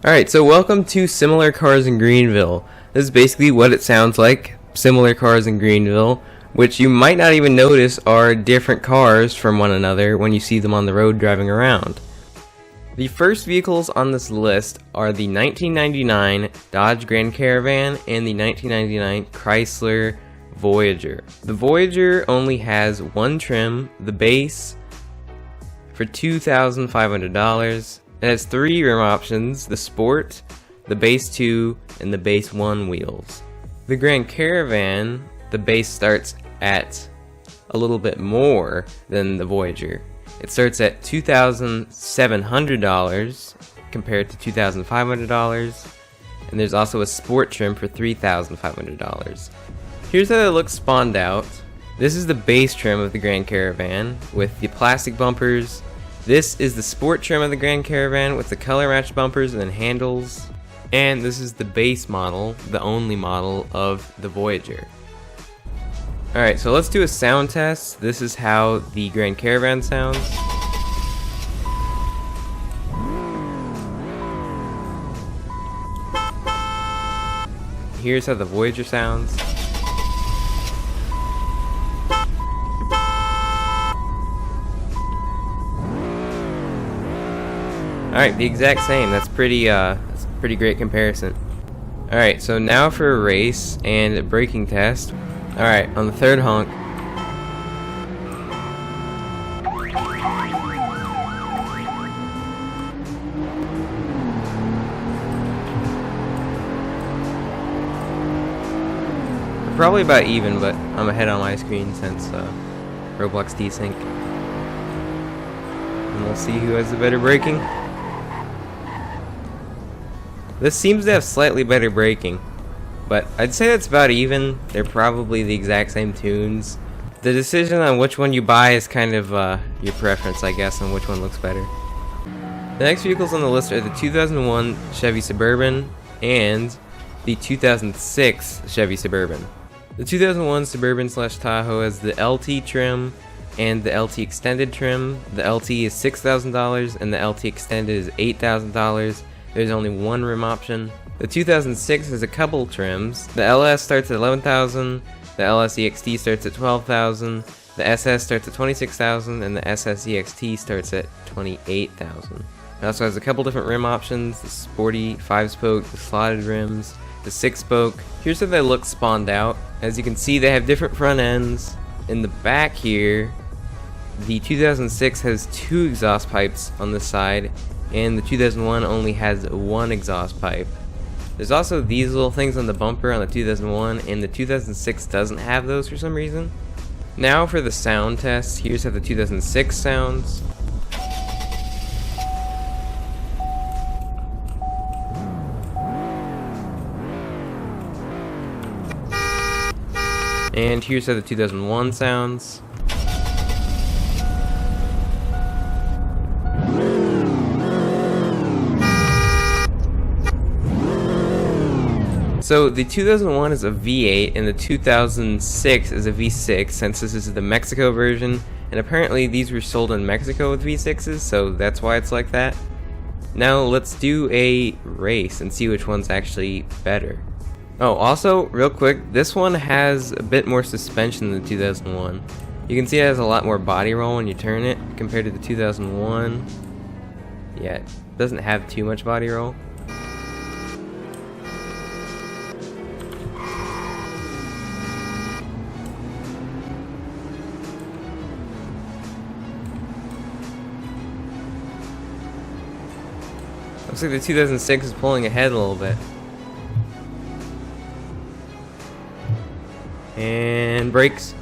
Alright, so welcome to Similar Cars in Greenville. This is basically what it sounds like, similar cars in Greenville, which you might not even notice are different cars from one another when you see them on the road driving around. The first vehicles on this list are the 1999 Dodge Grand Caravan and the 1999 Chrysler Voyager. The Voyager only has one trim, the base, for $2,500. It has three rim options: the Sport, the Base 2, and the Base 1 wheels. The Grand Caravan, the base starts at a little bit more than the Voyager. It starts at $2,700 compared to $2,500, and there's also a Sport trim for $3,500. Here's how it looks spawned out. This is the base trim of the Grand Caravan with the plastic bumpers. This is the Sport trim of the Grand Caravan with the color matched bumpers and handles. And this is the base model, the only model of the Voyager. Alright, so let's do a sound test. This is how the Grand Caravan sounds. Here's how the Voyager sounds. Alright, the exact same. That's a pretty great comparison. Alright, so now for a race and a braking test. Alright, on the third honk. We're probably about even, but I'm ahead on my screen since Roblox desync. And we'll see who has the better braking. This seems to have slightly better braking, but I'd say that's about even. They're probably the exact same tunes. The decision on which one you buy is kind of your preference, I guess, on which one looks better. The next vehicles on the list are the 2001 Chevy Suburban and the 2006 Chevy Suburban. The 2001 Suburban/Tahoe has the LT trim and the LT Extended trim. The LT is $6,000 and the LT Extended is $8,000. There's only one rim option. The 2006 has a couple trims. The LS starts at $11,000, the LS EXT starts at $12,000, the SS starts at $26,000, and the SS EXT starts at $28,000. It also has a couple different rim options: the sporty 5-spoke, the slotted rims, the 6-spoke. Here's how they look spawned out. As you can see, they have different front ends. In the back here, the 2006 has two exhaust pipes on the side, and the 2001 only has one exhaust pipe. There's also these little things on the bumper on the 2001, and the 2006 doesn't have those for some reason. Now for the sound test. Here's how the 2006 sounds. And here's how the 2001 sounds. So the 2001 is a V8 and the 2006 is a V6, since this is the Mexico version, and apparently these were sold in Mexico with V6s, so that's why it's like that. Now let's do a race and see which one's actually better. Oh, also, real quick, this one has a bit more suspension than the 2001. You can see it has a lot more body roll when you turn it compared to the 2001. Yeah, it doesn't have too much body roll. Looks like the 2006 is pulling ahead a little bit. And brakes.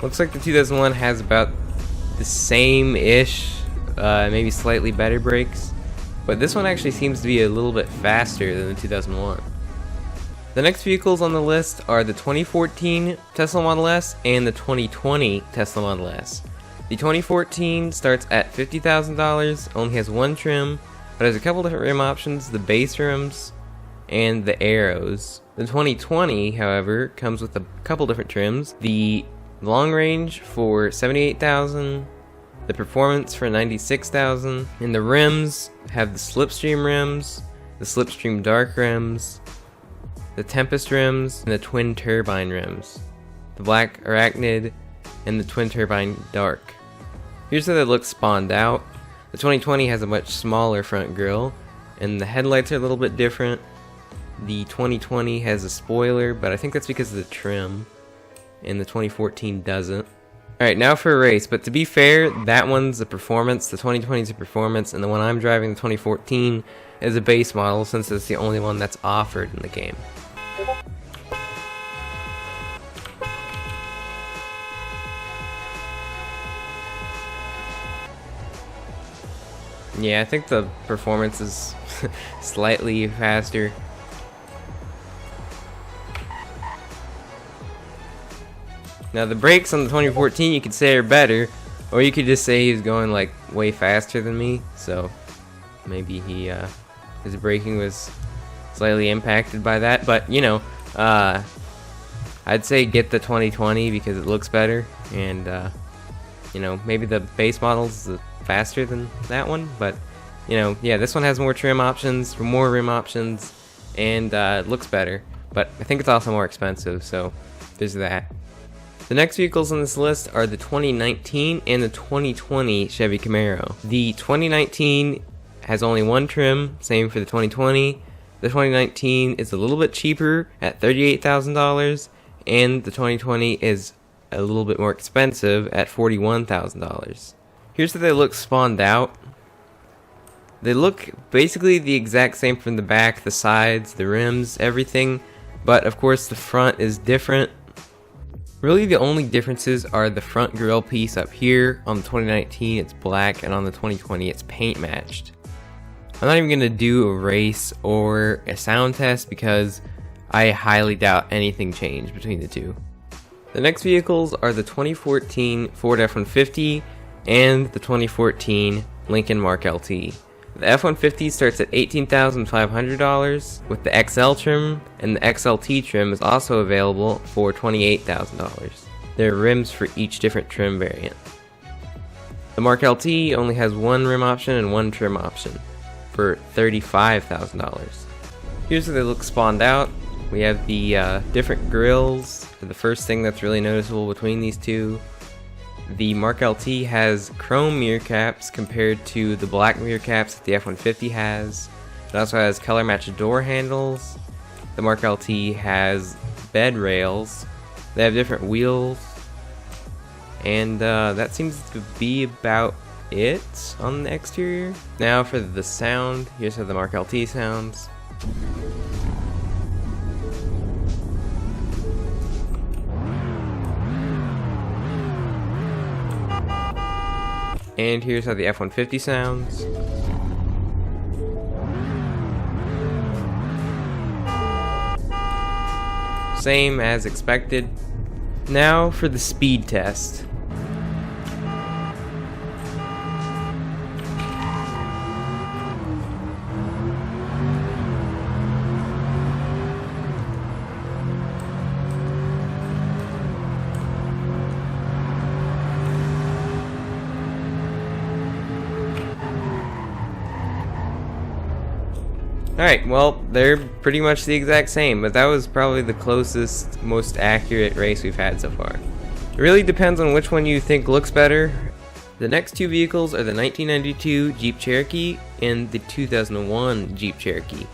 Looks like the 2001 has about the same-ish, maybe slightly better brakes. But this one actually seems to be a little bit faster than the 2001. The next vehicles on the list are the 2014 Tesla Model S and the 2020 Tesla Model S. The 2014 starts at $50,000, only has one trim, but has a couple different rim options: the base rims and the arrows. The 2020, however, comes with a couple different trims: the long range for $78,000, The performance for $96,000. And the rims have the Slipstream rims, the Slipstream Dark rims, the Tempest rims, and the Twin Turbine rims. The Black Arachnid and the Twin Turbine Dark. Here's how they look spawned out. The 2020 has a much smaller front grille, and the headlights are a little bit different. The 2020 has a spoiler, but I think that's because of the trim, and the 2014 doesn't. Alright, now for a race, but to be fair, that one's a performance, the 2020 is a performance, and the one I'm driving, the 2014, is a base model since it's the only one that's offered in the game. Yeah, I think the performance is slightly faster. Now the brakes on the 2014 you could say are better, or you could just say he's going like way faster than me, so maybe he his braking was slightly impacted by that. But you know, I'd say get the 2020 because it looks better, and you know, maybe the base model's faster than that one, but you know, yeah, this one has more trim options, more rim options, and it looks better, but I think it's also more expensive, so there's that. The next vehicles on this list are the 2019 and the 2020 Chevy Camaro. The 2019 has only one trim, same for the 2020. The 2019 is a little bit cheaper at $38,000, and the 2020 is a little bit more expensive at $41,000. Here's how they look spawned out. They look basically the exact same from the back, the sides, the rims, everything, but of course the front is different. Really the only differences are the front grille piece up here. On the 2019 it's black, and on the 2020 it's paint matched. I'm not even going to do a race or a sound test because I highly doubt anything changed between the two. The next vehicles are the 2014 Ford F-150 and the 2014 Lincoln Mark LT. The F-150 starts at $18,500 with the XL trim, and the XLT trim is also available for $28,000. There are rims for each different trim variant. The Mark LT only has one rim option and one trim option for $35,000. Here's how they look spawned out. We have the different grills, the first thing that's really noticeable between these two. The Mark LT has chrome mirror caps compared to the black mirror caps that the F-150 has. It also has color matched door handles. The Mark LT has bed rails. They have different wheels. And that seems to be about it on the exterior. Now for the sound, here's how the Mark LT sounds. And here's how the F-150 sounds. Same as expected. Now for the speed test. Alright, well, they're pretty much the exact same, but that was probably the closest, most accurate race we've had so far. It really depends on which one you think looks better. The next two vehicles are the 1992 Jeep Cherokee and the 2001 Jeep Cherokee.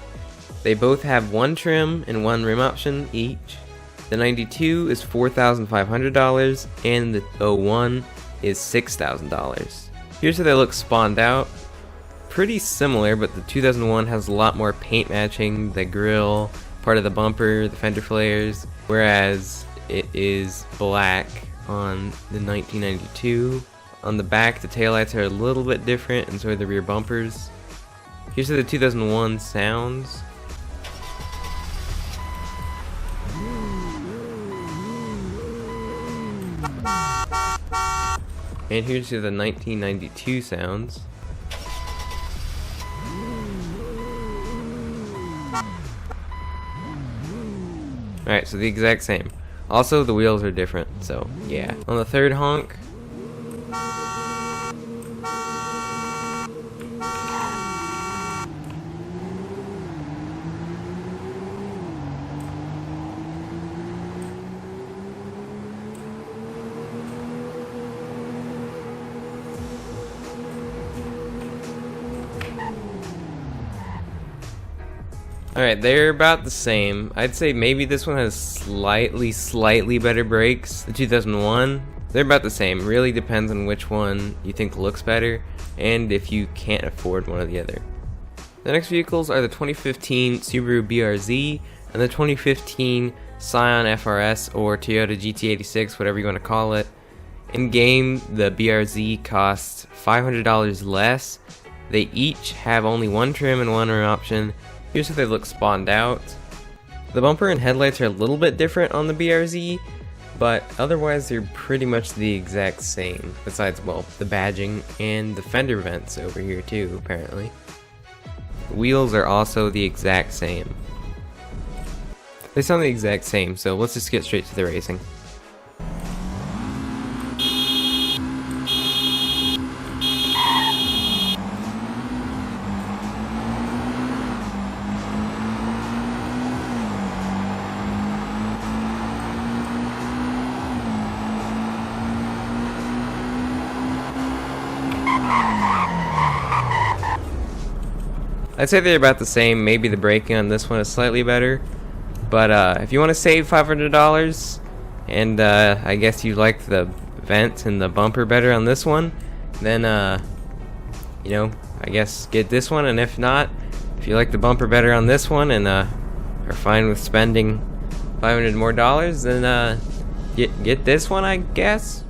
They both have one trim and one rim option each. The 92 is $4,500 and the 01 is $6,000. Here's how they look spawned out. Pretty similar, but the 2001 has a lot more paint matching, the grille, part of the bumper, the fender flares, whereas it is black on the 1992. On the back, the taillights are a little bit different, and so are the rear bumpers. Here's how the 2001 sounds. And here's how the 1992 sounds. Alright, so the exact same. Also, the wheels are different, so yeah. On the third honk, Alright, they're about the same. I'd say maybe this one has slightly better brakes. The 2001, they're about the same. Really depends on which one you think looks better and if you can't afford one or the other. The next vehicles are the 2015 Subaru BRZ and the 2015 Scion FRS or Toyota GT86, whatever you want to call it. In game, the BRZ costs $500 less. They each have only one trim and one rim option. Here's how they look spawned out. The bumper and headlights are a little bit different on the BRZ, but otherwise they're pretty much the exact same, besides, well, the badging and the fender vents over here too, apparently. The wheels are also the exact same. They sound the exact same, so let's just get straight to the racing. I'd say they're about the same. Maybe the braking on this one is slightly better. But if you want to save $500 and I guess you like the vent and the bumper better on this one, then you know, I guess get this one. And if not, if you like the bumper better on this one and are fine with spending $500 more, then get this one, I guess.